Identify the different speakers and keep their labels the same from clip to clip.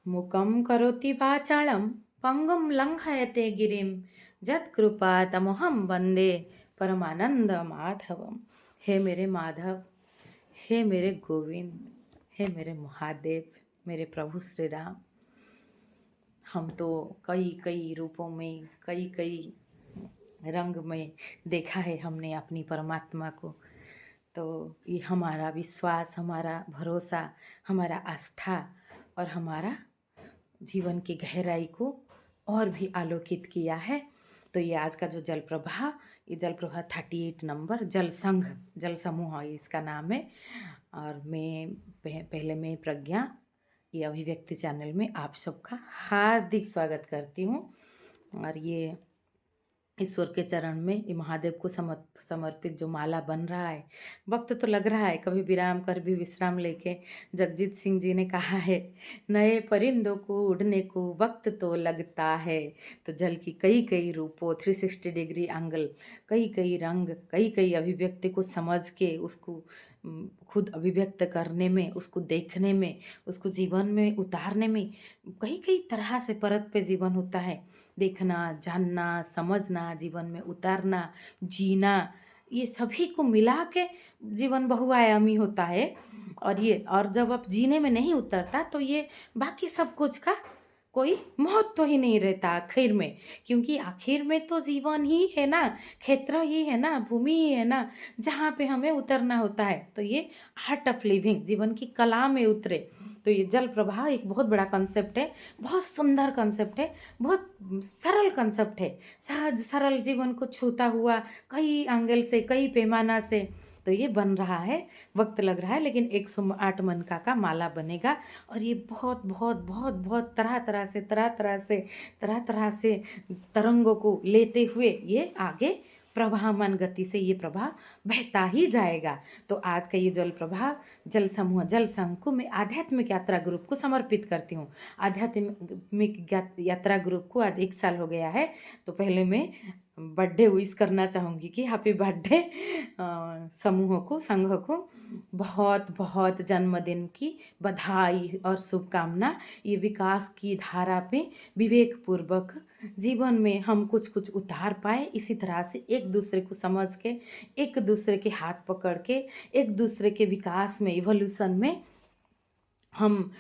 Speaker 1: मुकं करोति वाचालं पंगुं लङ्घयते गिरिं यत्कृपातमहं वन्दे परमानंद माधवम। हे मेरे माधव, हे मेरे गोविंद, हे मेरे महादेव, मेरे प्रभु श्री राम। हम तो कई कई रूपों में, कई कई रंग में देखा है हमने अपनी परमात्मा को। तो ये हमारा विश्वास, हमारा भरोसा, हमारा आस्था और हमारा जीवन की गहराई को और भी आलोकित किया है। तो ये आज का जो जल प्रवाह, ये जल प्रवाह 38 नंबर जल संघ, जल समूह इसका नाम है। और मैं पहले मैं प्रज्ञा, ये अभिव्यक्ति चैनल में आप सबका हार्दिक स्वागत करती हूँ। और ये ईश्वर के चरण में, ये महादेव को समर्पित जो माला बन रहा है, वक्त तो लग रहा है, कभी विराम कर भी विश्राम लेके। जगजीत सिंह जी ने कहा है, नए परिंदों को उड़ने को वक्त तो लगता है। तो जल की कई कई रूपों, 360 डिग्री एंगल, कई कई रंग, कई कई अभिव्यक्ति को समझ के उसको खुद अभिव्यक्त करने में, उसको देखने में, उसको जीवन में उतारने में कई कई तरह से परत पे जीवन होता है। देखना, जानना, समझना, जीवन में उतारना, जीना, ये सभी को मिला के जीवन बहुआयामी होता है। और जब आप जीने में नहीं उतरता तो ये बाकी सब कुछ का कोई महत्व तो ही नहीं रहता आखिर में। क्योंकि आखिर में तो जीवन ही है ना, क्षेत्र ही है ना, भूमि ही है ना, जहाँ पे हमें उतरना होता है। तो ये आर्ट ऑफ लिविंग, जीवन की कला में उतरे। तो ये जल प्रवाह एक बहुत बड़ा कंसेप्ट है, बहुत सुंदर कंसेप्ट है, बहुत सरल कंसेप्ट है, सहज सरल जीवन को छूता हुआ कई एंगल से, कई पैमाना से। तो ये बन रहा है, वक्त लग रहा है, लेकिन 108 मनका का माला बनेगा। और ये बहुत बहुत बहुत बहुत तरह तरह से, तरह तरह से तरंगों को लेते हुए ये आगे प्रवाहमान गति से ये प्रवाह बहता ही जाएगा। तो आज का ये जल प्रवाह, जल समूह, जल संघ को मैं आध्यात्मिक यात्रा ग्रुप को समर्पित करती हूँ। आध्यात्मिक यात्रा ग्रुप को आज 1 साल हो गया है। तो पहले मैं बर्थडे विश करना चाहूँगी कि हैप्पी बर्थडे समूह को, संघ को बहुत बहुत जन्मदिन की बधाई और शुभकामना। ये विकास की धारा पे विवेक पूर्वक जीवन में हम कुछ कुछ उतार पाए, इसी तरह से एक दूसरे को समझ के, एक दूसरे के हाथ पकड़ के, एक दूसरे के विकास में, इवोल्यूशन में हम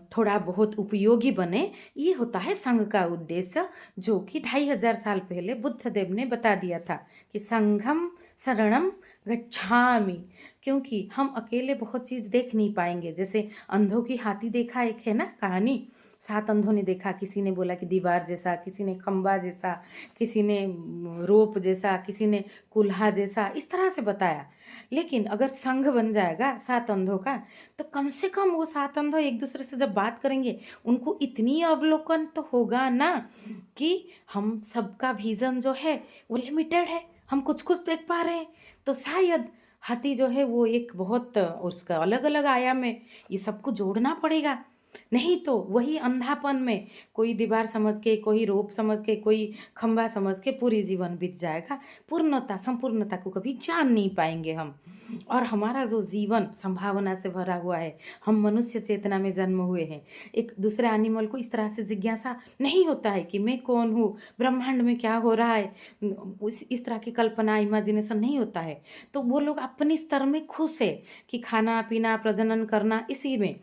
Speaker 1: थोड़ा बहुत उपयोगी बने। ये होता है संघ का उद्देश्य, जो कि 2500 साल पहले बुद्ध देव ने बता दिया था कि संघम शरणम गच्छामि। क्योंकि हम अकेले बहुत चीज़ देख नहीं पाएंगे। जैसे अंधों की हाथी देखा, एक है ना कहानी, 7 अंधों ने देखा। किसी ने बोला कि दीवार जैसा, किसी ने खंबा जैसा, किसी ने रोप जैसा, किसी ने कुल्हा जैसा, इस तरह से बताया। लेकिन अगर संघ बन जाएगा 7 अंधों का, तो कम से कम वो 7 अंधे एक दूसरे से जब बात करेंगे, उनको इतनी अवलोकन तो होगा ना कि हम सबका विजन जो है वो लिमिटेड है, हम कुछ कुछ देख पा रहे हैं। तो शायद हाथी जो है वो एक बहुत, उसका अलग अलग आयाम है, ये सबको जोड़ना पड़ेगा। नहीं तो वही अंधापन में कोई दीवार समझ के, कोई रोप समझ के, कोई खंबा समझ के पूरी जीवन बीत जाएगा। पूर्णता, संपूर्णता को कभी जान नहीं पाएंगे हम। और हमारा जो जीवन संभावना से भरा हुआ है, हम मनुष्य चेतना में जन्म हुए हैं। एक दूसरे एनिमल को इस तरह से जिज्ञासा नहीं होता है कि मैं कौन हूँ, ब्रह्मांड में क्या हो रहा है, इस तरह की कल्पना, इमेजिनेशन नहीं होता है। तो वो लोग अपने स्तर में खुश है कि खाना पीना, प्रजनन करना, इसी में।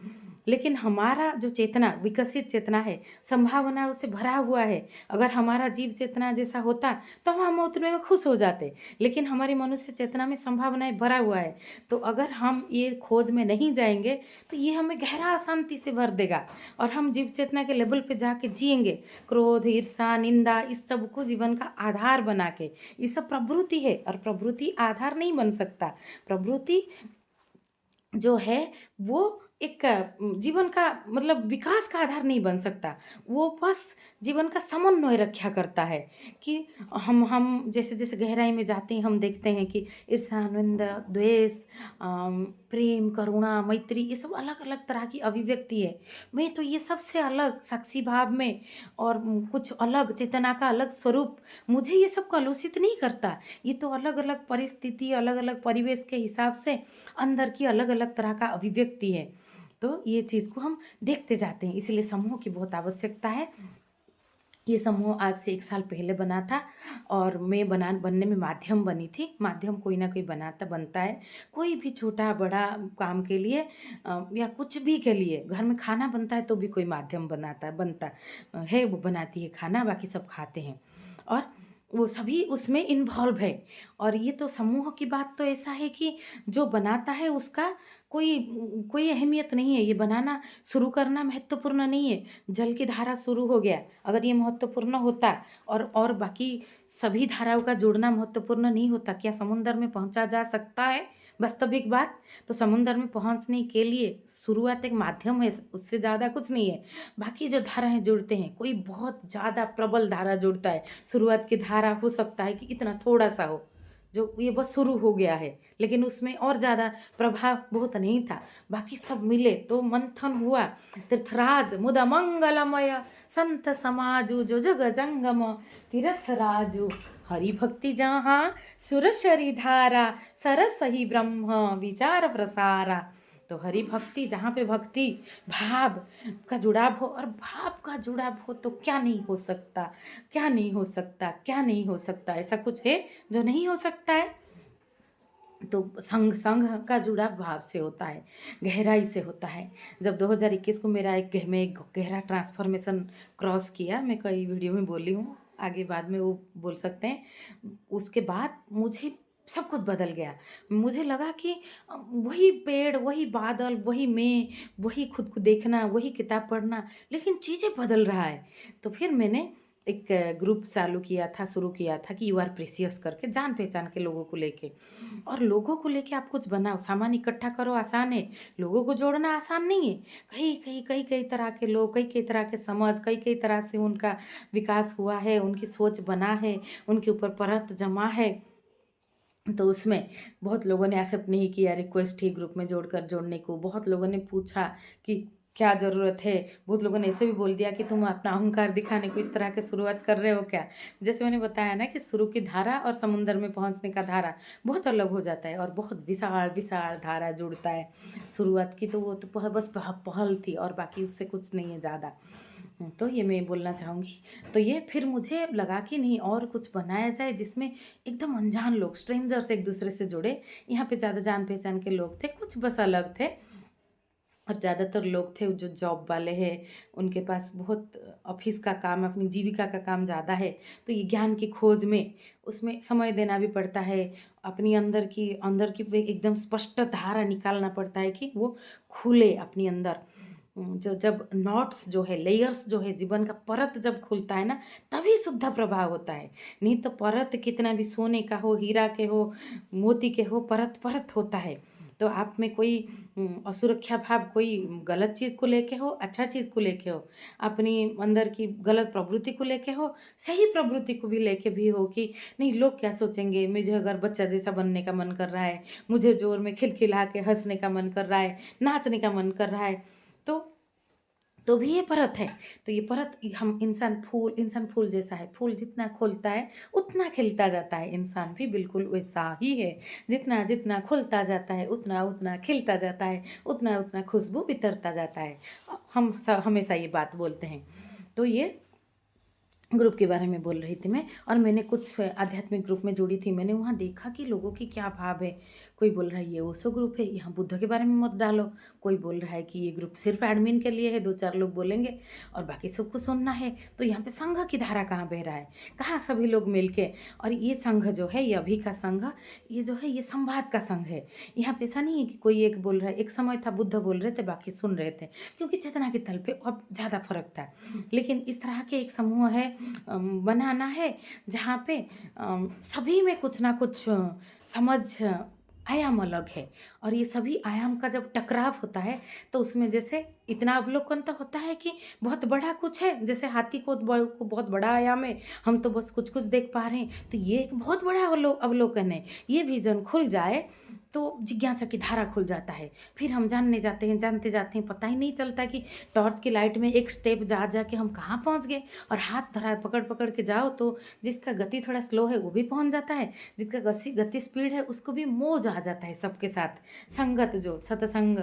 Speaker 1: लेकिन हमारा जो चेतना, विकसित चेतना है, संभावनाओं से भरा हुआ है। अगर हमारा जीव चेतना जैसा होता तो हम उतने में खुश हो जाते। लेकिन हमारी मनुष्य चेतना में संभावनाएं भरा हुआ है। तो अगर हम ये खोज में नहीं जाएंगे तो ये हमें गहरा अशांति से भर देगा। और हम जीव चेतना के लेवल पे जाके जिएंगे, क्रोध, ईर्षा, निंदा, इस सब को जीवन का आधार बना के। ये सब प्रवृत्ति है, और प्रवृत्ति आधार नहीं बन सकता। प्रवृत्ति जो है वो एक जीवन का मतलब विकास का आधार नहीं बन सकता। वो बस जीवन का समन्वय रक्षा करता है। कि हम जैसे जैसे गहराई में जाते हैं, हम देखते हैं कि ईर्ष्या, निंदा, द्वेष, प्रेम, करुणा, मैत्री, ये सब अलग अलग तरह की अभिव्यक्ति है। मैं तो ये सबसे अलग साक्षी भाव में, और कुछ अलग चेतना का अलग स्वरूप, मुझे ये सब कलुषित नहीं करता। ये तो अलग अलग परिस्थिति, अलग अलग परिवेश के हिसाब से अंदर की अलग अलग तरह का अभिव्यक्ति है। तो ये चीज़ को हम देखते जाते हैं, इसलिए समूह की बहुत आवश्यकता है। ये समूह आज से 1 साल पहले बना था और मैं बनने में माध्यम बनी थी। माध्यम कोई ना कोई बनता है। कोई भी छोटा-बड़ा काम के लिए या कुछ भी के लिए, घर में खाना बनता है तो भी कोई माध्यम बनता है, वो बनाती है खाना, बाकी सब खाते हैं। और वो सभी उसमें इन्वॉल्व है। और ये तो समूह की बात तो ऐसा है कि जो बनाता है उसका कोई कोई अहमियत नहीं है। ये बनाना शुरू करना महत्वपूर्ण नहीं है। जल की धारा शुरू हो गया, अगर ये महत्वपूर्ण होता और बाकी सभी धाराओं का जुड़ना महत्वपूर्ण नहीं होता, क्या समुद्र में पहुँचा जा सकता है? वास्तविक बात, तो समुद्र में पहुँचने के लिए शुरुआत एक माध्यम है, उससे ज़्यादा कुछ नहीं है। बाकी जो धाराएँ जुड़ते हैं, कोई बहुत ज़्यादा प्रबल धारा जुड़ता है, शुरुआत की धारा हो सकता है कि इतना थोड़ा-सा हो, जो ये बस शुरू हो गया है, लेकिन उसमें और ज़्यादा प्रभाव बहुत नहीं था। बाकी सब मिले तो मंथन हुआ। तीर्थराज मुदा मंगलमय संत समाजु जो जग जंगम तीर्थराजु हरि भक्ति जहाँ सुरसरी धारा सरस ही ब्रह्म विचार प्रसारा। तो हरि भक्ति, जहाँ पे भक्ति भाव का जुड़ाव हो, और भाव का जुड़ाव हो तो क्या नहीं हो सकता, क्या नहीं हो सकता, क्या नहीं हो सकता, ऐसा कुछ है जो नहीं हो सकता है? तो संघ संघ का जुड़ाव भाव से होता है, गहराई से होता है। जब 2021 को मेरा एक गहरा ट्रांसफॉर्मेशन क्रॉस किया, मैं कई वीडियो में बोली हूँ, आगे बाद में वो बोल सकते हैं। उसके बाद मुझे सब कुछ बदल गया। मुझे लगा कि वही पेड़, वही बादल, वही मैं, वही खुद को देखना, वही किताब पढ़ना, लेकिन चीज़ें बदल रहा है। तो फिर मैंने एक ग्रुप शुरू किया था कि यू आर प्रेशियस करके, जान पहचान के लोगों को लेके। और लोगों को लेके आप कुछ बनाओ, सामान इकट्ठा करो आसान है, लोगों को जोड़ना आसान नहीं है। कई तरह के लोग, कई तरह के समझ, कई तरह से उनका विकास हुआ है, उनकी सोच बना है, उनके ऊपर परत जमा है। तो उसमें बहुत लोगों ने एक्सेप्ट नहीं किया रिक्वेस्ट ही ग्रुप में जोड़ने को। बहुत लोगों ने पूछा कि क्या ज़रूरत है? बहुत लोगों ने ऐसे भी बोल दिया कि तुम अपना अहंकार दिखाने को इस तरह के शुरुआत कर रहे हो क्या? जैसे मैंने बताया ना कि शुरू की धारा और समुद्र में पहुँचने का धारा बहुत अलग हो जाता है, और बहुत विशाल धारा जुड़ता है। शुरुआत की तो वो तो बस पहल थी, और बाकी उससे कुछ नहीं है ज़्यादा। तो ये मैं बोलना चाहूँगी। तो ये फिर मुझे लगा कि नहीं, और कुछ बनाया जाए जिसमें एकदम अनजान लोग, स्ट्रेंजर्स एक दूसरे से जुड़े। यहाँ पे ज़्यादा जान पहचान के लोग थे, कुछ बस अलग थे, और ज़्यादातर लोग थे जो जॉब वाले हैं, उनके पास बहुत ऑफिस का काम, अपनी जीविका का काम ज़्यादा है। तो ये ज्ञान की खोज में, उसमें समय देना भी पड़ता है, अपनी अंदर की भी एकदम स्पष्ट धारा निकालना पड़ता है कि वो खुले अपनी अंदर। जो जब नॉट्स जो है, लेयर्स जो है, जीवन का परत जब खुलता है ना, तभी शुद्ध प्रभाव होता है। नहीं तो परत कितना भी सोने का हो, हीरा के हो, मोती के हो, परत परत होता है। तो आप में कोई असुरक्षा भाव, कोई गलत चीज़ को लेके हो, अच्छा चीज़ को लेके हो, अपनी अंदर की गलत प्रवृत्ति को लेके हो, सही प्रवृत्ति को भी लेके भी हो कि नहीं लोग क्या सोचेंगे, मुझे अगर बच्चा जैसा बनने का मन कर रहा है, मुझे ज़ोर में खिलखिला के हँसने का मन कर रहा है, नाचने का मन कर रहा है, तो भी ये परत है। तो ये परत, हम इंसान फूल जैसा है, फूल जितना खोलता है उतना खिलता जाता है। इंसान भी बिल्कुल वैसा ही है, जितना जितना खुलता जाता है उतना उतना खिलता जाता है, उतना उतना खुशबू बितरता जाता है। हम हमेशा ये बात बोलते हैं। तो ये ग्रुप के बारे में बोल रही थी मैं, और मैंने कुछ आध्यात्मिक ग्रुप में जुड़ी थी। मैंने वहाँ देखा कि लोगों की क्या भाव है। कोई बोल रहा है ये ओशो ग्रुप है, यहाँ बुद्ध के बारे में मत डालो। कोई बोल रहा है कि ये ग्रुप सिर्फ एडमिन के लिए है, 2-4 लोग बोलेंगे और बाकी सबको सुनना है। तो यहाँ पे संघ की धारा कहाँ बह रहा है, कहाँ सभी लोग मिलके। और ये संघ जो है, ये अभी का संघ, ये जो है ये संवाद का संघ है। यहाँ पे ऐसा नहीं है कि कोई एक बोल रहा है। एक समय था बुद्ध बोल रहे थे, बाकी सुन रहे थे, क्योंकि चेतना के तल पे अब ज़्यादा फर्क था। लेकिन इस तरह के एक समूह है, बनाना है जहाँ पे सभी में कुछ ना कुछ समझ, आयाम अलग है। और ये सभी आयाम का जब टकराव होता है तो उसमें जैसे इतना अवलोकन तो होता है कि बहुत बड़ा कुछ है, जैसे हाथी को बहुत बड़ा आयाम है, हम तो बस कुछ कुछ देख पा रहे हैं। तो ये एक बहुत बड़ा अवलोकन है। ये विजन खुल जाए तो जिज्ञासा की धारा खुल जाता है। फिर हम जानते जाते हैं, पता ही नहीं चलता कि टॉर्च की लाइट में एक स्टेप जा के हम कहाँ पहुँच गए। और हाथ धरा पकड़ के जाओ तो जिसका गति थोड़ा स्लो है वो भी पहुँच जाता है, जिसका गति स्पीड है उसको भी मौज आ जाता है सबके साथ। संगत जो सत्संग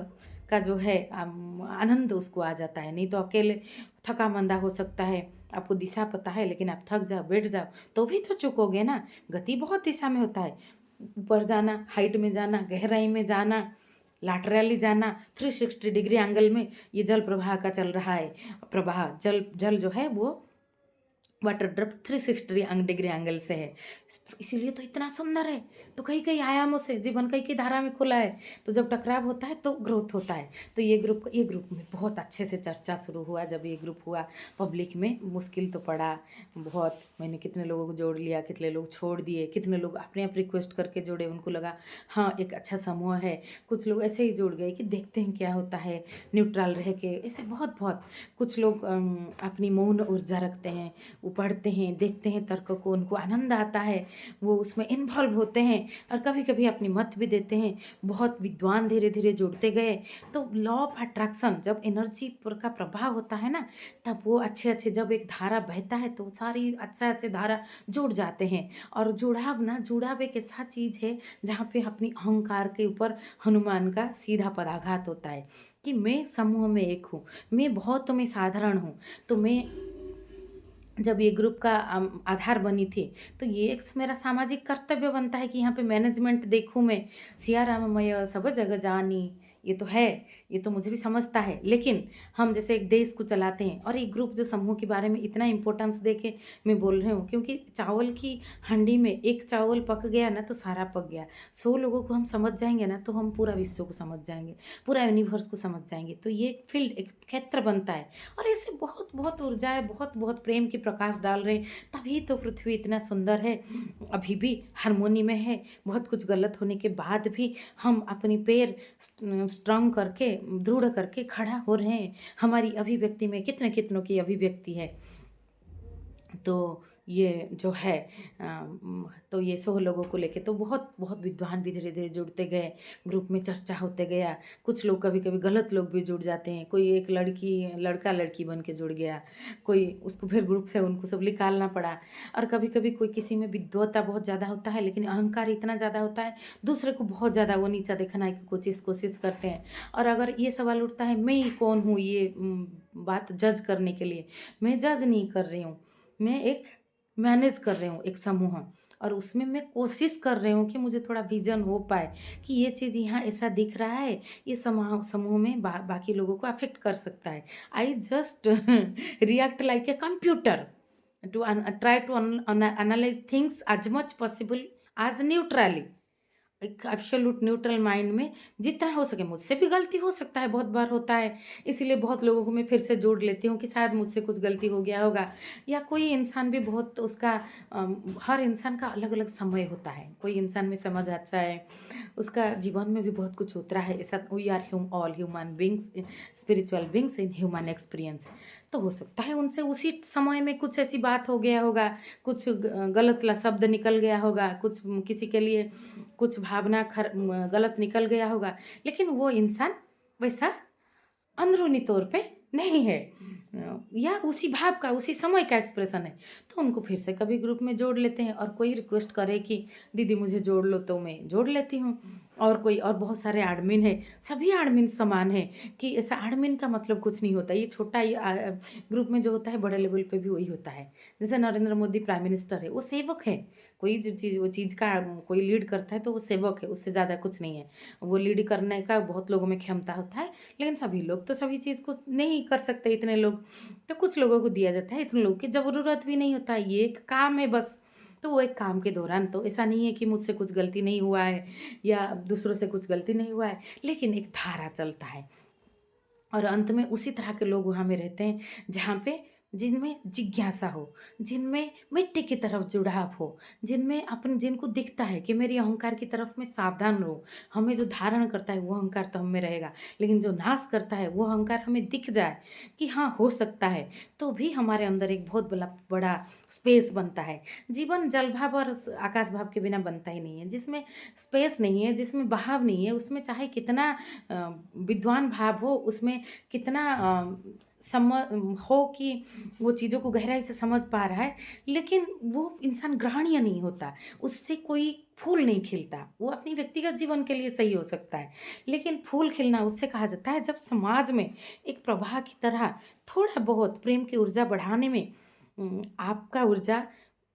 Speaker 1: का जो है आनंद उसको आ जाता है। नहीं तो अकेले थका मंदा हो सकता है, आपको दिशा पता है लेकिन आप थक जाओ, बैठ जाओ तो भी तो चुकोगे ना। गति बहुत दिशा में होता है, ऊपर जाना, हाइट में जाना, गहराई में जाना, लैटरली जाना, 360 डिग्री एंगल में। ये जल प्रवाह का चल रहा है, प्रवाह जल जल जो है वो वाटर ड्रॉप 360 डिग्री एंगल से है, इसीलिए तो इतना सुंदर है। तो कई कई आयामों से जीवन कई कई धारा में खुला है। तो जब टकराव होता है तो ग्रोथ होता है। तो ये ग्रुप में बहुत अच्छे से चर्चा शुरू हुआ। जब ये ग्रुप हुआ पब्लिक में, मुश्किल तो पड़ा बहुत। मैंने कितने लोगों को जोड़ लिया, कितने लोग छोड़ दिए, कितने लोग अपने आप रिक्वेस्ट करके जोड़े, उनको लगा हाँ एक अच्छा समूह है। कुछ लोग ऐसे ही जुड़ गए कि देखते हैं क्या होता है, न्यूट्रल रह के, ऐसे बहुत बहुत। कुछ लोग अपनी मौन ऊर्जा रखते हैं, वो पढ़ते हैं, देखते हैं तर्क को, उनको आनंद आता है, वो उसमें इन्वॉल्व होते हैं और कभी कभी अपनी मत भी देते हैं। बहुत विद्वान धीरे धीरे जुड़ते गए। तो लॉ ऑफ अट्रैक्शन, जब एनर्जी का प्रभाव होता है ना, तब वो अच्छे अच्छे, जब एक धारा बहता है तो सारी अच्छे अच्छे धारा जुड़ जाते हैं। और जुड़ाव एक ऐसा चीज़ है जहाँ पे अपनी अहंकार के ऊपर हनुमान का सीधा पदाघात होता है कि मैं समूह में एक हूँ, मैं बहुत में साधारण हूँ। तो मैं जब ये ग्रुप का आधार बनी थी, तो ये एक मेरा सामाजिक कर्तव्य बनता है कि यहाँ पे मैनेजमेंट देखूँ मैं। सिया राममय सब जग जानी, ये तो है, ये तो मुझे भी समझता है। लेकिन हम जैसे एक देश को चलाते हैं, और एक ग्रुप जो समूह के बारे में इतना इंपॉर्टेंस दे के मैं बोल रही हूँ, क्योंकि चावल की हांडी में एक चावल पक गया ना तो सारा पक गया। 100 लोगों को हम समझ जाएंगे ना तो हम पूरा विश्व को समझ जाएंगे, पूरा यूनिवर्स को समझ जाएंगे। तो ये एक फील्ड, एक क्षेत्र बनता है। और ऐसे बहुत बहुत ऊर्जाएं, बहुत बहुत प्रेम की प्रकाश डाल रहे हैं, तभी तो पृथ्वी इतना सुंदर है, अभी भी हारमोनी में है। बहुत कुछ गलत होने के बाद भी हम अपनी पैर स्ट्रांग करके, दृढ़ करके खड़ा हो रहे हैं। हमारी अभिव्यक्ति में कितने कितनों की अभिव्यक्ति है। तो ये जो है तो ये 100 लोगों को लेके तो बहुत बहुत विद्वान भी धीरे धीरे जुड़ते गए, ग्रुप में चर्चा होते गया। कुछ लोग कभी कभी गलत लोग भी जुड़ जाते हैं, कोई एक लड़का लड़की बन के जुड़ गया, कोई उसको फिर ग्रुप से उनको सब निकालना पड़ा। और कभी कभी कोई किसी में विद्वता बहुत ज़्यादा होता है लेकिन अहंकार इतना ज़्यादा होता है, दूसरे को बहुत ज़्यादा वो नीचा दिखाने की कोशिश करते हैं। और अगर ये सवाल उठता है मैं ही कौन हूँ ये बात जज करने के लिए, मैं जज नहीं कर रही हूँ, मैं एक मैनेज कर रही हूँ एक समूह। और उसमें मैं कोशिश कर रही हूँ कि मुझे थोड़ा विजन हो पाए कि ये चीज़ यहाँ ऐसा दिख रहा है, ये समूह में बाकी लोगों को अफेक्ट कर सकता है। I just react like a computer to try to analyse things as much possible as neutrally, एक एब्सोल्यूट न्यूट्रल माइंड में जितना हो सके। मुझसे भी गलती हो सकता है, बहुत बार होता है, इसीलिए बहुत लोगों को मैं फिर से जोड़ लेती हूँ कि शायद मुझसे कुछ गलती हो गया होगा। या कोई इंसान भी बहुत उसका हर इंसान का अलग अलग समय होता है, कोई इंसान में समझ अच्छा है, उसका जीवन में भी बहुत कुछ उतरा है। ऐसा we are all human beings, spiritual beings in human experience. तो हो सकता है उनसे उसी समय में कुछ ऐसी बात हो गया होगा, कुछ गलत शब्द निकल गया होगा, कुछ किसी के लिए कुछ भावना गलत निकल गया होगा, लेकिन वो इंसान वैसा अंदरूनी तौर पे नहीं है, या उसी भाव का उसी समय का एक्सप्रेशन है। तो उनको फिर से कभी ग्रुप में जोड़ लेते हैं। और कोई रिक्वेस्ट करे कि दीदी मुझे जोड़ लो तो मैं जोड़ लेती हूँ। और कोई, और बहुत सारे एडमिन है, सभी एडमिन समान है, कि ऐसा एडमिन का मतलब कुछ नहीं होता। ये छोटा ग्रुप में जो होता है बड़े लेवल पे भी वही होता है। जैसे नरेंद्र मोदी प्राइम मिनिस्टर है, वो सेवक है। कोई जो चीज़, वो चीज़ का कोई लीड करता है तो वो सेवक है, उससे ज़्यादा कुछ नहीं है। वो लीड करने का बहुत लोगों में क्षमता होता है, लेकिन सभी लोग तो सभी चीज़ को नहीं कर सकते, इतने लोग। तो कुछ लोगों को दिया जाता है, इतने लोगों की ज़रूरत भी नहीं होता, ये एक काम है बस। तो वो एक काम के दौरान, तो ऐसा नहीं है कि मुझसे कुछ गलती नहीं हुआ है या दूसरों से कुछ गलती नहीं हुआ है, लेकिन एक धारा चलता है। और अंत में उसी तरह के लोग वहाँ में रहते हैं जहाँ पे जिनमें जिज्ञासा हो, जिनमें मिट्टी की तरफ जुड़ाव हो, जिनमें अपन जिनको दिखता है कि मेरी अहंकार की तरफ मैं सावधान रहूँ। हमें जो धारण करता है वो अहंकार तो हम में रहेगा, लेकिन जो नाश करता है वो अहंकार हमें दिख जाए कि हाँ हो सकता है, तो भी हमारे अंदर एक बहुत बड़ा बड़ा स्पेस बनता है। जीवन जल भाव और आकाश भाव के बिना बनता ही नहीं है। जिसमें स्पेस नहीं है, जिसमें बहाव नहीं है, उसमें चाहे कितना विद्वान भाव हो, उसमें कितना हो कि वो चीज़ों को गहराई से समझ पा रहा है, लेकिन वो इंसान ग्रहणीय नहीं होता, उससे कोई फूल नहीं खिलता। वो अपनी व्यक्तिगत जीवन के लिए सही हो सकता है, लेकिन फूल खिलना उससे कहा जाता है जब समाज में एक प्रवाह की तरह थोड़ा बहुत प्रेम की ऊर्जा बढ़ाने में आपका ऊर्जा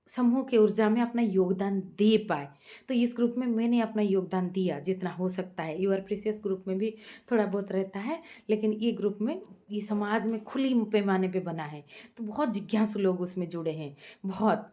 Speaker 1: समूह की ऊर्जा में अपना योगदान दे पाए। तो इस ग्रुप में मैंने अपना योगदान दिया जितना हो सकता है। यूआर प्रीशियस ग्रुप में भी थोड़ा बहुत रहता है, लेकिन ये ग्रुप में ये समाज में खुली पैमाने पे बना है, तो बहुत जिज्ञासु लोग उसमें जुड़े हैं, बहुत।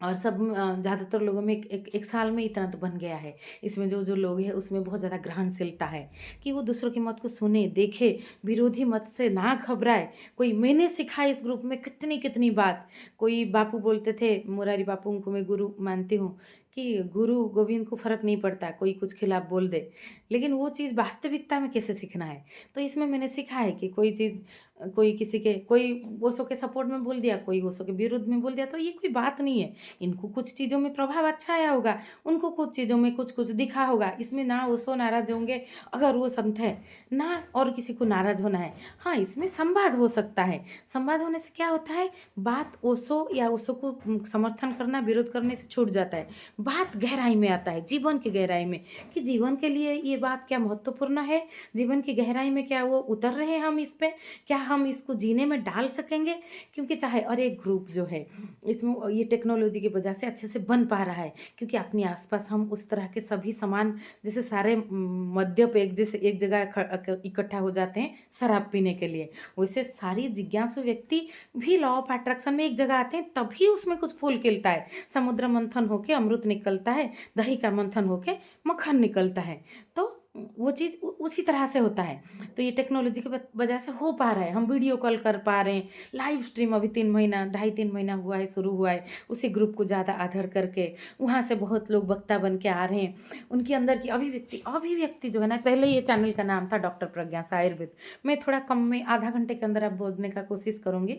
Speaker 1: और सब ज़्यादातर लोगों में एक साल में इतना तो बन गया है। इसमें जो लोग हैं उसमें बहुत ज़्यादा ग्रहणशीलता है कि वो दूसरों की मत को सुने, देखे, विरोधी मत से ना घबराए। कोई मैंने सीखा इस ग्रुप में कितनी बात। कोई बापू बोलते थे, मुरारी बापू उनको मैं गुरु मानती हूँ, कि गुरु गोविंद को फ़र्क नहीं पड़ता कोई कुछ खिलाफ बोल दे, लेकिन वो चीज़ वास्तविकता में कैसे सीखना है। तो इसमें मैंने सीखा है कि कोई चीज़ कोई किसी के कोई ओशो के सपोर्ट में बोल दिया, कोई ओशो के विरुद्ध में बोल दिया, तो ये कोई बात नहीं है। इनको कुछ चीज़ों में प्रभाव अच्छा आया होगा, उनको कुछ चीज़ों में कुछ दिखा होगा। इसमें ना ओशो नाराज़ होंगे अगर वो संत है, ना और किसी को नाराज़ होना है। हाँ, इसमें संवाद हो सकता है। संवाद होने से क्या होता है, बात ओशो या ओशो को समर्थन करना, विरोध करने से छूट जाता है। बात गहराई में आता है, जीवन की गहराई में, कि जीवन के लिए ये बात क्या महत्वपूर्ण है, जीवन की गहराई में क्या वो उतर रहे हैं हम इस पे, क्या हम इसको जीने में डाल सकेंगे। क्योंकि चाहे और एक ग्रुप जो है इसमें ये टेक्नोलॉजी की वजह से अच्छे से बन पा रहा है, क्योंकि अपने आसपास हम उस तरह के सभी सामान, जैसे सारे मद्यप एक जैसे एक जगह इकट्ठा हो जाते हैं शराब पीने के लिए, वैसे सारी जिज्ञासु व्यक्ति भी लॉ ऑफ अट्रैक्शन में एक जगह आते हैं, तभी उसमें कुछ फूल खिलता है। समुद्र मंथन होके अमृत निकलता है, दही का मंथन होके मक्खन निकलता है। तो वो चीज़ उसी तरह से होता है। तो ये टेक्नोलॉजी की वजह से हो पा रहा है, हम वीडियो कॉल कर पा रहे हैं, लाइव स्ट्रीम अभी 3 महीना 2.5-3 महीना हुआ है, शुरू हुआ है, उसी ग्रुप को ज़्यादा आधार करके वहाँ से बहुत लोग वक्ता बन के आ रहे हैं। उनके अंदर की अभिव्यक्ति जो है ना, पहले ये चैनल का नाम था डॉक्टर प्रज्ञा से आयुर्वेद। मैं थोड़ा कम में आधा घंटे के अंदर आप बोलने का कोशिश करूँगी,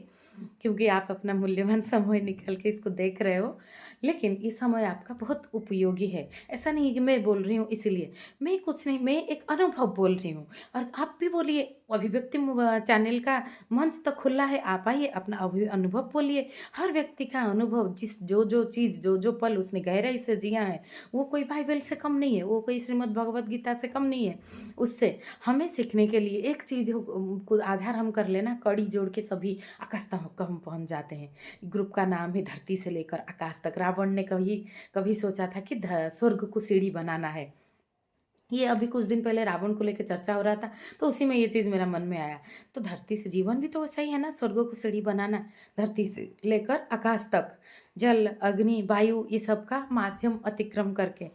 Speaker 1: क्योंकि आप अपना मूल्यवान समय निकाल के इसको देख रहे हो, लेकिन ये समय आपका बहुत उपयोगी है। ऐसा नहीं है कि मैं बोल रही हूँ इसीलिए, मैं कुछ नहीं, मैं एक अनुभव बोल रही हूँ। और आप भी बोलिए, अभिव्यक्ति चैनल का मंच तो खुला है, आप आइए अपना अनुभव बोलिए। हर व्यक्ति का अनुभव, जिस जो चीज़ जो पल उसने गहराई से जिया है, वो कोई बाइबल से कम नहीं है, वो कोई श्रीमद् भगवत गीता से कम नहीं है। उससे हमें सीखने के लिए एक चीज़ को आधार हम कर लेना, कड़ी जोड़ के सभी आकाश तक हम पहुँच जाते हैं। ग्रुप का नाम है धरती से लेकर आकाश तक। रावण ने कभी सोचा था कि स्वर्ग को सीढ़ी बनाना है। ये अभी कुछ दिन पहले रावण को लेकर चर्चा हो रहा था, तो उसी में ये चीज़ मेरा मन में आया। तो धरती से जीवन भी तो वैसा ही है ना, स्वर्ग को सीढ़ी बनाना, धरती से लेकर आकाश तक, जल, अग्नि, वायु, ये सब का माध्यम अतिक्रम करके,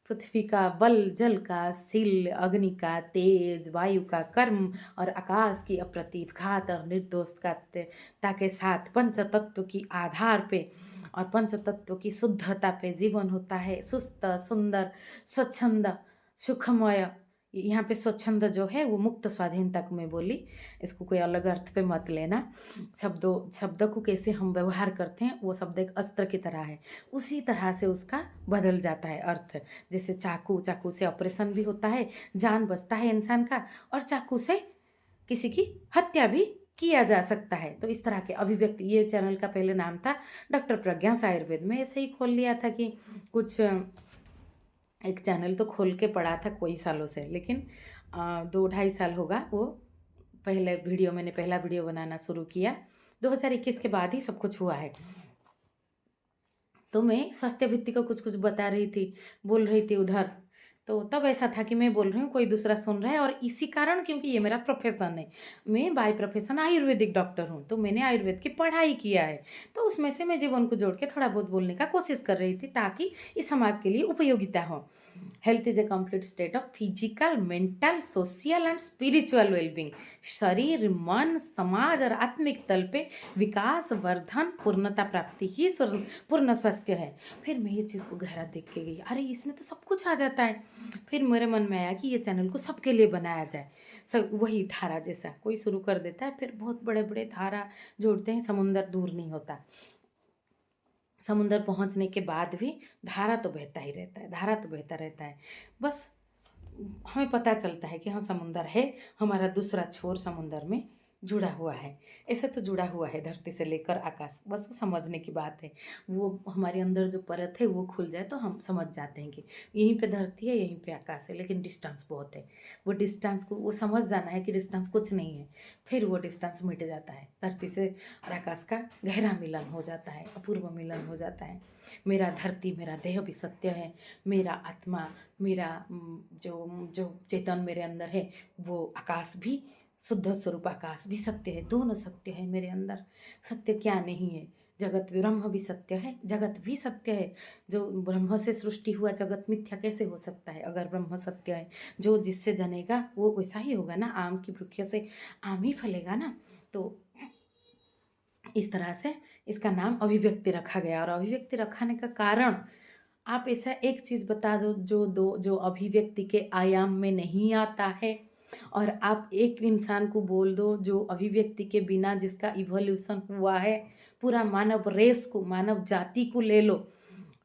Speaker 1: पृथ्वी का बल, जल का शील, अग्नि का तेज, वायु का कर्म और आकाश की अप्रतिघात और निर्दोषता के साथ पंच तत्व की आधार पे और पंच तत्व की शुद्धता पे जीवन होता है सुस्त, सुंदर, स्वच्छंद, सुखमय। यहाँ पे स्वच्छंद जो है वो मुक्त स्वाधीनता को मैं बोली, इसको कोई अलग अर्थ पे मत लेना। शब्द को कैसे हम व्यवहार करते हैं, वो शब्द एक अस्त्र की तरह है, उसी तरह से उसका बदल जाता है अर्थ। जैसे चाकू से ऑपरेशन भी होता है, जान बचता है इंसान का, और चाकू से किसी की हत्या भी किया जा सकता है। तो इस तरह के अभिव्यक्ति, ये चैनल का पहले नाम था डॉक्टर प्रज्ञा आयुर्वेद। में ऐसे ही खोल लिया था कि कुछ एक चैनल तो खोल के पड़ा था कई सालों से, लेकिन 2-2.5 साल होगा वो मैंने पहला वीडियो बनाना शुरू किया। 2021 के बाद ही सब कुछ हुआ है। तो मैं स्वास्थ्य भित्ति का कुछ बता रही थी, बोल रही थी उधर। तो तब ऐसा था कि मैं बोल रही हूँ, कोई दूसरा सुन रहा है, और इसी कारण, क्योंकि ये मेरा प्रोफेशन है, मैं बाय प्रोफेशन आयुर्वेदिक डॉक्टर हूँ, तो मैंने आयुर्वेद की पढ़ाई किया है। तो उसमें से मैं जीवन को जोड़ के थोड़ा बहुत बोलने का कोशिश कर रही थी, ताकि इस समाज के लिए उपयोगिता हो। Health is a complete state of physical, mental, social and spiritual wellbeing. शरीर, मन, समाज और आत्मिक तल पे विकास, वर्धन, पूर्णता प्राप्ति ही पूर्ण स्वास्थ्य है। फिर मैं ये चीज़ को गहरा देख के गई, अरे इसमें तो सब कुछ आ जाता है। फिर मेरे मन में आया कि ये चैनल को सबके लिए बनाया जाए। सब वही धारा जैसा कोई शुरू कर देता है, फिर बहुत बड़े बड़े धारा जोड़ते हैं, समुंदर दूर नहीं होता। समुंदर पहुंचने के बाद भी धारा तो बहता ही रहता है, धारा तो बहता रहता है। बस हमें पता चलता है कि हाँ समुंदर है, हमारा दूसरा छोर समुंदर में जुड़ा हुआ है, ऐसे तो जुड़ा हुआ है धरती से लेकर आकाश, बस वो समझने की बात है। वो हमारे अंदर जो परत है वो खुल जाए तो हम समझ जाते हैं कि यहीं पे धरती है, यहीं पे आकाश है, लेकिन डिस्टेंस बहुत है। वो डिस्टेंस को वो समझ जाना है कि डिस्टेंस कुछ नहीं है, फिर वो डिस्टेंस मिट जाता है। धरती से और आकाश का गहरा मिलन हो जाता है, अपूर्व मिलन हो जाता है। मेरा धरती, मेरा देह भी सत्य है, मेरा आत्मा, मेरा जो जो चेतन मेरे अंदर है वो आकाश भी, शुद्ध स्वरूप आकाश भी सत्य है। दोनों सत्य है मेरे अंदर। सत्य क्या नहीं है? जगत ब्रह्म भी सत्य है, जगत भी सत्य है। जो ब्रह्म से सृष्टि हुआ जगत मिथ्या कैसे हो सकता है अगर ब्रह्म सत्य है? जो जिससे जनेगा वो वैसा ही होगा ना, आम की वृक्ष से आम ही फलेगा ना। तो इस तरह से इसका नाम अभिव्यक्ति रखा गया। और अभिव्यक्ति रखाने का कारण, आप ऐसा एक चीज़ बता दो जो अभिव्यक्ति के आयाम में नहीं आता है, और आप एक इंसान को बोल दो जो अभिव्यक्ति के बिना जिसका इवोल्यूशन हुआ है, पूरा मानव रेस को, मानव जाति को ले लो,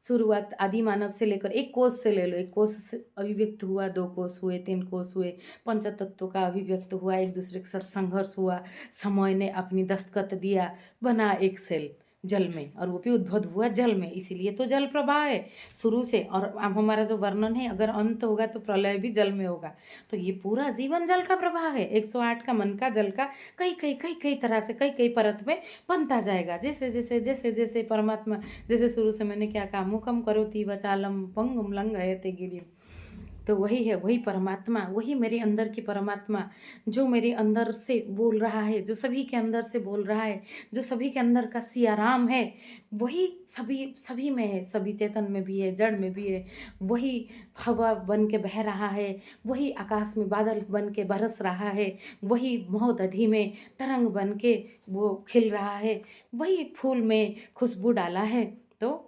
Speaker 1: शुरुआत आदि मानव से लेकर एक कोष से ले लो, एक कोष से अभिव्यक्त हुआ, 2 कोष हुए, 3 कोष हुए, पंचतत्व का अभिव्यक्त हुआ, एक दूसरे के साथ संघर्ष हुआ, समय ने अपनी दस्तखत दिया, बना एक सेल जल में, और वो भी उद्भव हुआ जल में, इसीलिए तो जल प्रवाह है शुरू से। और अब हमारा जो वर्णन है, अगर अंत होगा तो प्रलय भी जल में होगा। तो ये पूरा जीवन जल का प्रवाह है, 108 का मन का जल का कई कई कई कई तरह से कई कई परत में बनता जाएगा। जैसे जैसे जैसे जैसे परमात्मा, जैसे शुरू से मैंने क्या कहा, मुखम करोति वाचालम पंगुम लंघयते गिरिम, तो वही है, वही परमात्मा, वही मेरे अंदर की परमात्मा जो मेरे अंदर से बोल रहा है, जो सभी के अंदर से बोल रहा है, जो सभी के अंदर का सियाराम है, वही सभी सभी में है, सभी चेतन में भी है, जड़ में भी है। वही हवा बन के बह रहा है, वही आकाश में बादल बन के बरस रहा है, वही महोदधि में तरंग बन के वो खिल रहा है, वही फूल में खुशबू डाला है। तो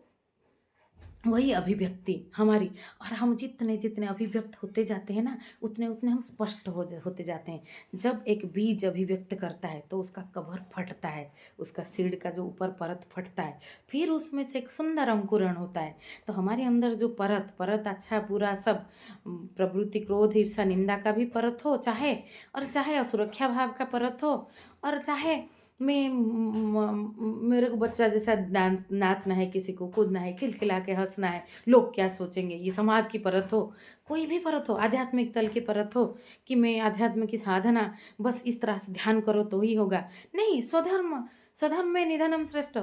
Speaker 1: वही अभिव्यक्ति हमारी, और हम जितने जितने अभिव्यक्त होते जाते हैं ना, उतने उतने हम स्पष्ट होते जाते हैं। जब एक बीज अभिव्यक्त करता है तो उसका कवर फटता है, उसका सीड का जो ऊपर परत फटता है, फिर उसमें से एक सुंदर अंकुरण होता है। तो हमारे अंदर जो परत परत अच्छा बुरा सब, प्रवृत्ति, क्रोध, ईर्षा, निंदा का भी परत हो चाहे, और चाहे असुरक्षा भाव का परत हो, और चाहे मेरे को बच्चा जैसा डांस नाचना है, किसी को कूदना है, खिलखिला के हंसना है, लोग क्या सोचेंगे, ये समाज की परत हो, कोई भी परत हो, आध्यात्मिक तल की परत हो कि मैं आध्यात्म की साधना बस इस तरह से ध्यान करो तो ही होगा, नहीं। स्वधर्म, स्वधर्म में निधनम श्रेष्ठ,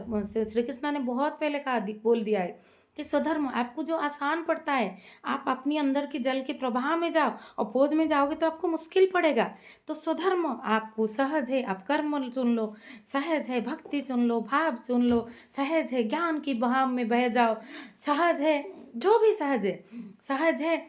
Speaker 1: श्री कृष्ण ने बहुत पहले कहा, बोल दिया है कि स्वधर्म आपको जो आसान पड़ता है, आप अपनी अंदर के जल के प्रवाह में जाओ, और पोज में जाओगे तो आपको मुश्किल पड़ेगा। तो स्वधर्म आपको सहज है, आप कर्म चुन लो, सहज है भक्ति चुन लो, भाव चुन लो, सहज है ज्ञान की बहाव में बह जाओ, सहज है जो भी सहज है, सहज है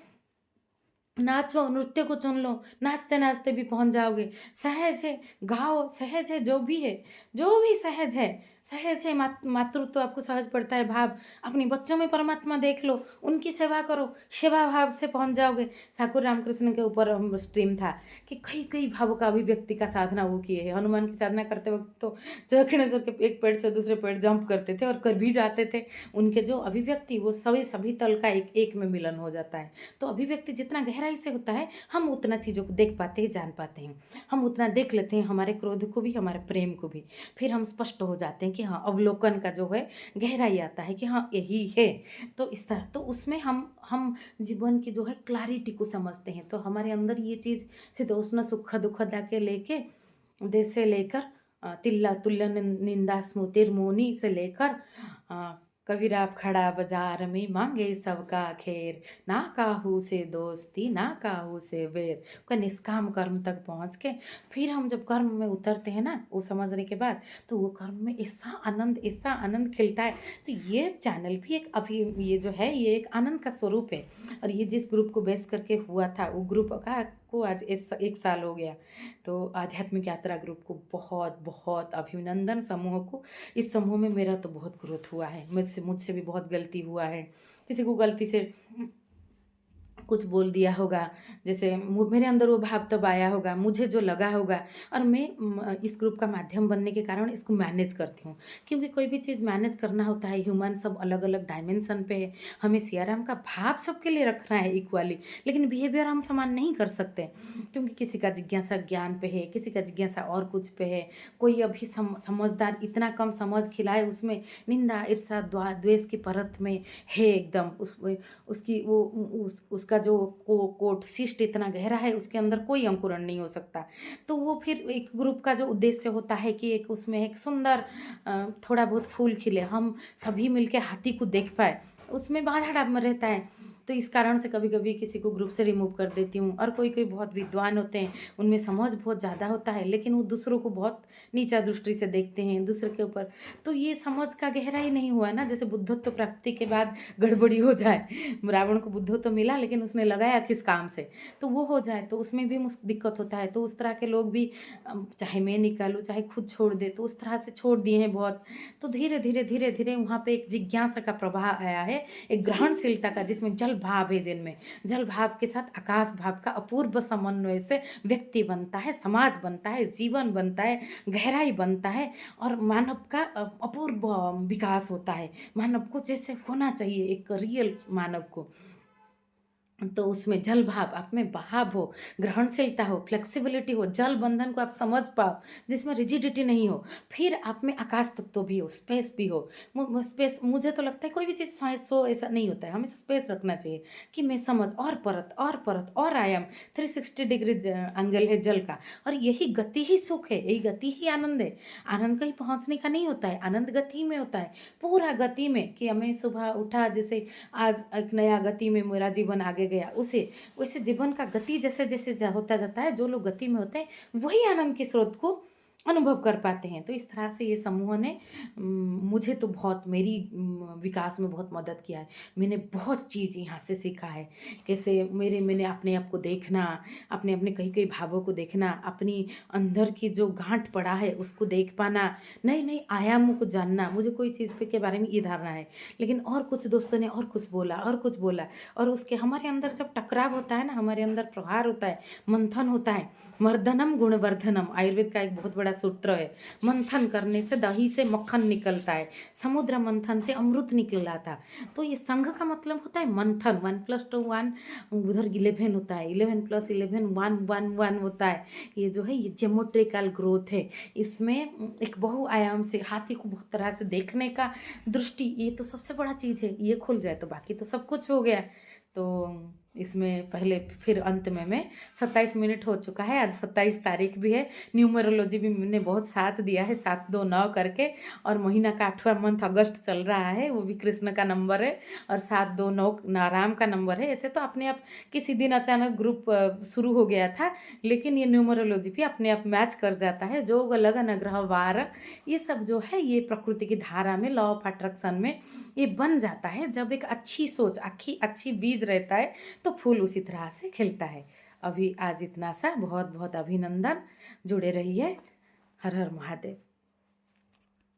Speaker 1: नाचो, नृत्य को चुन लो, नाचते नाचते भी पहुंच जाओगे, सहज है गाओ, सहज है जो भी है, जो भी सहज है, सहज है मातृत्व आपको सहज पड़ता है, भाव अपने बच्चों में परमात्मा देख लो, उनकी सेवा करो, सेवा भाव से पहुंच जाओगे। ठाकुर रामकृष्ण के ऊपर स्ट्रीम था कि कई कई भावों का अभिव्यक्ति का साधना वो किए हैं। हनुमान की साधना करते वक्त तो दक्षिणेश्वर के एक पेड़ से दूसरे पेड़ जंप करते थे और कर भी जाते थे। उनके जो अभिव्यक्ति वो सभी सभी तल का एक एक में मिलन हो जाता है। तो अभिव्यक्ति जितना गहराई से होता है, हम उतना चीज़ों को देख पाते हैं, जान पाते हैं, हम उतना देख लेते हैं, हमारे क्रोध को भी, हमारे प्रेम को भी। फिर हम स्पष्ट हो जाते हैं कि हाँ, अवलोकन का जो है गहराई आता है कि हाँ यही है। तो इस तरह तो उसमें हम जीवन की जो है क्लैरिटी को समझते हैं। तो हमारे अंदर ये चीज़ शीतोष्ण सुख दुख के लेके देश से लेकर तिल्ला तुल्य निंदा स्मृतिर्मोनी से लेकर कबीरा खड़ा बाजार में मांगे सबका खैर, ना काहू से दोस्ती ना काहू से वैर, का निष्काम कर्म तक पहुँच के फिर हम जब कर्म में उतरते हैं ना, वो समझने के बाद, तो वो कर्म में ऐसा आनंद खिलता है। तो ये चैनल भी एक अभी ये जो है ये एक आनंद का स्वरूप है। और ये जिस ग्रुप को बेस करके हुआ था, वो ग्रुप का को आज 1 साल हो गया। तो आध्यात्मिक यात्रा ग्रुप को बहुत बहुत अभिनंदन, समूह को। इस समूह में मेरा तो बहुत ग्रोथ हुआ है, मुझसे भी बहुत गलती हुआ है। किसी को गलती से कुछ बोल दिया होगा, जैसे मेरे अंदर वो भाव तब आया होगा, मुझे जो लगा होगा, और मैं इस ग्रुप का माध्यम बनने के कारण इसको मैनेज करती हूँ। क्योंकि कोई भी चीज़ मैनेज करना होता है, ह्यूमन सब अलग अलग डायमेंशन पे है, हमें सियाराम का भाव सबके लिए रखना है इक्वली, लेकिन बिहेवियर हम समान नहीं कर सकते, क्योंकि किसी का जिज्ञासा ज्ञान पे है, किसी का जिज्ञासा और कुछ पे है। कोई अभी समझदार इतना कम समझ खिलाए, उसमें निंदा ईर्षा द्वेष की परत में है एकदम, उसकी वो उसका जो कोट शिष्ट इतना गहरा है, उसके अंदर कोई अंकुरण नहीं हो सकता। तो वो फिर एक ग्रुप का जो उद्देश्य होता है कि एक उसमें एक सुंदर थोड़ा बहुत फूल खिले, हम सभी मिलके हाथी को देख पाए, उसमें बाधा डाल रहता है। तो इस कारण से कभी कभी किसी को ग्रुप से रिमूव कर देती हूँ। और कोई कोई बहुत विद्वान होते हैं, उनमें समझ बहुत ज़्यादा होता है, लेकिन वो दूसरों को बहुत नीचा दृष्टि से देखते हैं दूसरे के ऊपर। तो ये समझ का गहरा ही नहीं हुआ ना, जैसे बुद्धत्व प्राप्ति के बाद गड़बड़ी हो जाए, रावण को बुद्धत्व मिला लेकिन उसने लगाया किस काम से, तो वो हो जाए, तो उसमें भी दिक्कत होता है। तो उस तरह के लोग भी चाहे मैं निकालूँ चाहे खुद छोड़ दे, तो उस तरह से छोड़ दिए हैं बहुत। तो धीरे धीरे धीरे धीरे वहाँ पे एक जिज्ञासा का प्रवाह आया है, एक ग्रहणशीलता का, जिसमें जल भाव है, जिनमें जल भाव के साथ आकाश भाव का अपूर्व समन्वय से व्यक्ति बनता है, समाज बनता है, जीवन बनता है, गहराई बनता है, और मानव का अपूर्व विकास होता है, मानव को जैसे होना चाहिए एक रियल मानव को। तो उसमें जल भाव, आप में बहाव हो, ग्रहणशीलता हो, फ्लेक्सिबिलिटी हो, जल बंधन को आप समझ पाओ, जिसमें रिजिडिटी नहीं हो, फिर आप में आकाश तत्व भी हो, स्पेस भी हो। स्पेस, मुझे तो लगता है कोई भी चीज़ सो ऐसा नहीं होता है, हमेशा स्पेस रखना चाहिए कि मैं समझ, और परत और आयाम, 360 डिग्री एंगल है जल का। और यही गति ही सुख है, यही गति ही आनंद है। आनंद कहीं पहुंचने का नहीं होता है, आनंद गति में होता है, पूरा गति में, कि हमें सुबह उठा, जैसे आज एक नया गति में मेरा जीवन आगे गया, उसे वैसे जीवन का गति जैसे जैसे होता जाता है, जो लोग गति में होते हैं वही आनंद के स्रोत को अनुभव कर पाते हैं। तो इस तरह से ये समूह ने मुझे तो बहुत, मेरी विकास में बहुत मदद किया है। मैंने बहुत चीज़ यहाँ से सीखा है, कैसे मैंने अपने आप को देखना, अपने अपने कई कई भावों को देखना, अपनी अंदर की जो गांठ पड़ा है उसको देख पाना, नई नई आयामों को जानना। मुझे कोई चीज़ पे के बारे में ये धारणा है, लेकिन और कुछ दोस्तों ने और कुछ बोला, और कुछ बोला, और उसके हमारे अंदर जब टकराव होता है ना, हमारे अंदर प्रहार होता है, मंथन होता है, मर्दनम गुणवर्धनम, आयुर्वेद का एक बहुत बड़ा सूत्र है। मंथन करने से दही से मक्खन निकलता है, समुद्र मंथन से अमृत निकला था। तो ये संघ का मतलब होता है मंथन, 1+2 1, उधर 11 होता है, 11+11 1 होता है। ये जो है ये ज्योमेट्रिकल ग्रोथ है, इसमें एक बहुआयाम से हाथी को बहुत तरह से देखने का दृष्टि, ये तो सबसे बड़ा चीज़ है। ये खुल जाए तो बाकी तो सब कुछ हो गया। तो इसमें पहले फिर अंत में मैं 27 मिनट हो चुका है, आज 27 तारीख भी है। न्यूमरोलॉजी भी मैंने बहुत साथ दिया है, 729 करके, और महीना का 8वां मंथ अगस्त चल रहा है, वो भी कृष्ण का नंबर है, और 729 राम का नंबर है। ऐसे तो अपने आप किसी दिन अचानक ग्रुप शुरू हो गया था, लेकिन ये न्यूमरोलॉजी भी अपने आप मैच कर जाता है। जोग लगन ग्रह वार, ये सब जो है ये प्रकृति की धारा में, लॉ ऑफ अट्रैक्शन में ये बन जाता है। जब एक अच्छी सोच, अच्छी बीज रहता है, तो फूल उसी तरह से खिलता है। अभी आज इतना सा, बहुत बहुत अभिनंदन, जुड़े रहिए। हर हर महादेव।